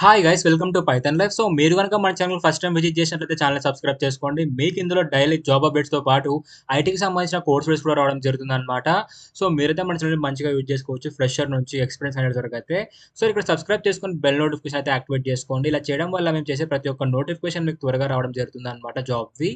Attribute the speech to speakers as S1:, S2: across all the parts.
S1: Hi guys welcome to Python life. So మీరు కనుక మన ఛానల్ ఫస్ట్ టైం విజిట్ చేసినట్లయితే ఛానల్ సబ్స్క్రైబ్ చేసుకోండి. మీకు ఇందులో డైలీ జాబ్ అప్డేట్స్తో పాటు ఐటీకి సంబంధించిన కోర్స్ వీడియోస్ కూడా రావడం జరుగుతుంది అనమాట. సో మీరైతే మన ఛానల్ మంచిగా యూజ్ చేసుకోవచ్చు, ఫ్రెషర్ నుంచి ఎక్స్పీరియన్స్ అనేది దొరకైతే. సో ఇక్కడ సబ్స్క్రైబ్ చేసుకొని బెల్ నోటిఫికేషన్ అయితే యాక్టివేట్ చేసుకోండి. ఇలా చేయడం వల్ల మేము చేసే ప్రతి ఒక్క నోటిఫికేషన్ మీకు త్వరగా రావడం జరుగుతుంది అనమాట జాబ్వి.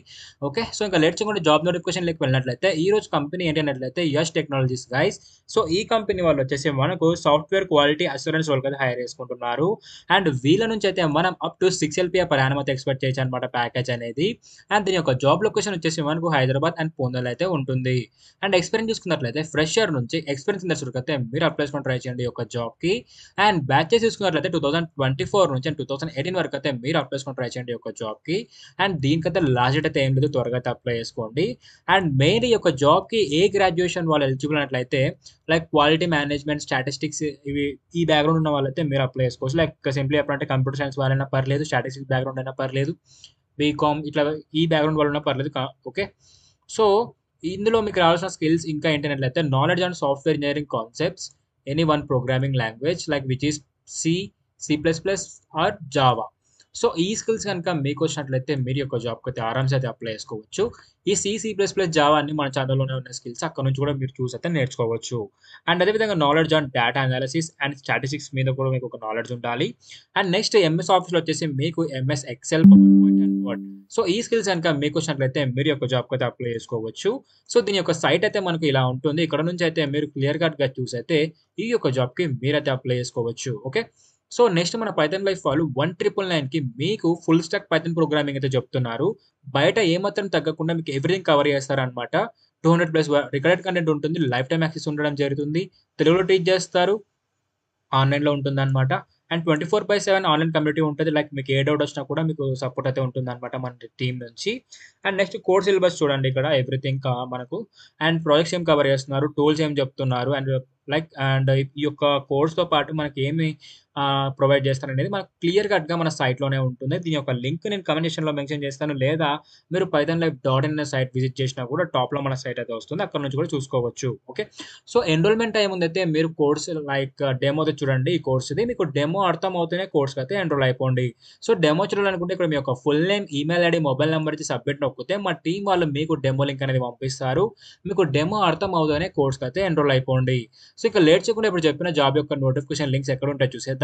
S1: ఓకే, సో ఇంకా లేట్ చేయకుండా జాబ్ నోటిఫికేషన్లోకి వెళ్ళినట్లయితే ఈ రోజు కంపెనీ ఏంటి అన్నట్లయితే యష్ టెక్నాలజీస్ గైస్. సో ఈ కంపెనీ వాళ్ళు వచ్చేసి మనకు సాఫ్ట్వేర్ క్వాలిటీ అష్యూరెన్స్ వాళ్ళకి అయితే హైర్ చేసుకుంటున్నారు. అండ్ వీళ్ళ నుంచి అయితే మనం up to 6 LPA per annum అయితే ఎక్స్పెక్ట్ చేయొచ్చు అనమాట ప్యాకేజ్ అనేది. అండ్ దీని యొక్క జాబ్ లొకేషన్ వచ్చేసి మనకు హైదరాబాద్ అండ్ పూణేలో అయితే ఉంటుంది. అండ్ ఎక్స్పీరియన్స్ చూసుకున్నట్లయితే ఫ్రెషర్ నుంచి ఎక్స్పీరియన్స్ ఇండస్ట్రీకి అయితే మీరు అప్లై చేసుకొని ట్రై చేయండి ఈ యొక్క జాబ్కి. అండ్ బ్యాచెస్ చూసుకున్నట్లయితే 2024 నుంచి అండ్ 2018 వరకు అయితే మీరు అప్లై చేసుకొని ట్రై చేయండి ఈ యొక్క జాబ్కి. అండ్ దీనికైతే లాస్ట్ డేట్ అయితే ఏం లేదు, త్వరగా అయితే అప్లై చేసుకోండి. అండ్ మెయిన్ ఈ యొక్క జాబ్కి ఏ గ్రాడ్యుయేషన్ వాళ్ళు ఎలిజిబుల్ అన్నట్లయితే లైక్ క్వాలిటీ మేనేజ్మెంట్, స్టాటిస్టిక్స్ ఇవి ఈ బ్యాక్గ్రౌండ్ ఉన్న వాళ్ళైతే మీరు అప్లై చేసుకోవచ్చు. లైక్ సింప్లీ చెప్పాలంటే కంప్యూటర్ సైన్స్ వాళ్ళైనా పర్లేదు, స్టాటిస్టిక్స్ బ్యాక్గ్రౌండ్ అయినా పర్లేదు, బీకామ్ ఇట్లా ఈ బ్యాక్గ్రౌండ్ వాళ్ళు ఉన్నా పర్లేదు. ఓకే, సో ఇందులో మీకు రావాల్సిన స్కిల్స్ ఇంకా ఏంటంటే knowledge and software engineering concepts, any one programming language like which is C, C++ or Java. So ఈ స్కిల్స్ కనుక మీకు వచ్చినట్లయితే మీరు యొక్క జాబ్కి అయితే ఆరామ్స్ అయితే అప్లై చేసుకోవచ్చు. ఈ C++ జావా అన్ని మన ఛానల్లోనే ఉన్న స్కిల్స్, అక్కడ నుంచి కూడా మీరు చూసి అయితే నేర్చుకోవచ్చు. అండ్ అదేవిధంగా knowledge on data analysis and statistics మీద కూడా మీకు ఒక నాలెడ్జ్ ఉండాలి. అండ్ నెక్స్ట్ ఎంఎస్ ఆఫీస్లో వచ్చేసి మీకు MS Excel, power point and word. So ఈ స్కిల్స్ కనుక మీకు వచ్చినట్లయితే మీరు యొక్క జాబ్కి అయితే అప్లై చేసుకోవచ్చు. సో దీని యొక్క సైట్ అయితే మనకు ఇలా ఉంటుంది. ఇక్కడ నుంచి అయితే మీరు క్లియర్ కట్గా చూసి అయితే ఈ యొక్క జాబ్కి మీరైతే అప్లై చేసుకోవచ్చు. ఓకే, సో నెక్స్ట్ మన పైథాన్ లైఫ్ వాళ్ళు 1999కి మీకు ఫుల్ స్టాక్ పైథాన్ ప్రోగ్రామింగ్ అయితే చెప్తున్నారు. బయట ఏమాత్రం తగ్గకుండా మీకు ఎవ్రీథింగ్ కవర్ చేస్తారనమాట. 200+ రికార్డెడ్ కంటెంట్ ఉంటుంది, లైఫ్ టైమ్ యాక్సెస్ ఉండడం జరుగుతుంది, తెలుగులో టీచ్ చేస్తారు, ఆన్‌లైన్‌లో ఉంటుందనమాట. అండ్ 24/7 ఆన్‌లైన్ కమ్యూనిటీ ఉంటది. లైక్ మీకు ఏ డౌట్ వచ్చినా కూడా మీకు సపోర్ట్ అయితే ఉంటుందనమాట మన టీమ్ నుంచి. అండ్ నెక్స్ట్ కోర్ సిలబస్ చూడండి ఇక్కడ ఎవ్రీథింగ్ మనకు. అండ్ ప్రాజెక్ట్స్ ఏం కవర్ చేస్తున్నారు, టూల్స్ ఏం చెప్తున్నారు, అండ్ లైక్ అండ్ ఈ యొక్క కోర్స్‌తో పాటు మనకి ఏమి ప్రొవైడ్ చేస్తారనేది మనకు క్లియర్ కట్‌గా మన సైట్‌లోనే ఉంటుంది. దీని యొక్క లింక్ నేను కామెంట్ సెక్షన్‌లో మెన్షన్ చేస్తాను. లేదా మీరు pythonlife.in అనే సైట్ విజిట్ చేసినా కూడా టాప్‌లో మన సైట్ అయితే వస్తుంది. అక్కడ నుంచి కూడా చూసుకోవచ్చు. ఓకే, సో ఎన్రోల్‌మెంట్ ఏముందైతే మీరు కోర్స్ లైక్ డెమోది చూడండి. ఈ కోర్స్‌ది మీకు డెమో అర్థమవుతేనే కోర్స్‌కి అయితే ఎన్రోల్ అయిపోండి. సో డెమో చూడాలనుకుంటే ఇక్కడ మీ యొక్క full name, email ID, mobile number ఇచ్చి సబ్మిట్ నొక్కితే మా టీమ్ వాళ్ళు మీకు డెమో లింక్ అనేది పంపిస్తారు. మీకు డెమో అర్థం అవుతేనే కోర్స్‌కి అయితే ఎన్రోల్ అయిపోండి. సో ఇక లేట్ చేయకుండా ఇప్పుడు చెప్పిన జాబ్ యొక్క నోటిఫికేషన్ లింక్స్ ఎక్కడ ఉంటాయో చూసేద్దాం.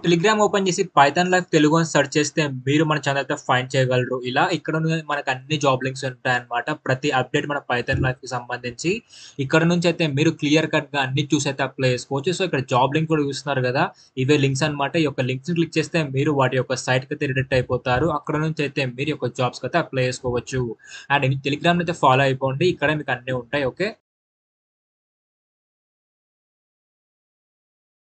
S1: టెలిగ్రామ్ ఓపెన్ చేసి పైథాన్ లైఫ్ తెలుగు అని సెర్చ్ చేస్తే మీరు మన ఛానల్ అయితే ఫైండ్ చేయగలరు. ఇలా ఇక్కడ మనకు అన్ని జాబ్ లింక్స్ ఉంటాయన్నమాట. ప్రతి అప్డేట్ మన పైథాన్ లైఫ్ కి సంబంధించి ఇక్కడ నుంచి అయితే మీరు క్లియర్ కట్ గా అన్ని చూసి అయితే అప్లై చేసుకోవచ్చు. సో ఇక్కడ జాబ్ లింక్ కూడా చూస్తున్నారు కదా, ఇవే లింక్స్ అనమాట. ఈ యొక్క లింక్స్ క్లిక్ చేస్తే మీరు వాటి యొక్క సైట్ కి అయితే రిడక్ట్ అయిపోతారు. అక్కడ నుంచి అయితే మీరు యొక్క జాబ్స్ కి అయితే అప్లై చేసుకోవచ్చు. అండ్ టెలిగ్రామ్ అయితే ఫాలో అయిపోండి, ఇక్కడ మీకు అన్ని ఉంటాయి. ఓకే.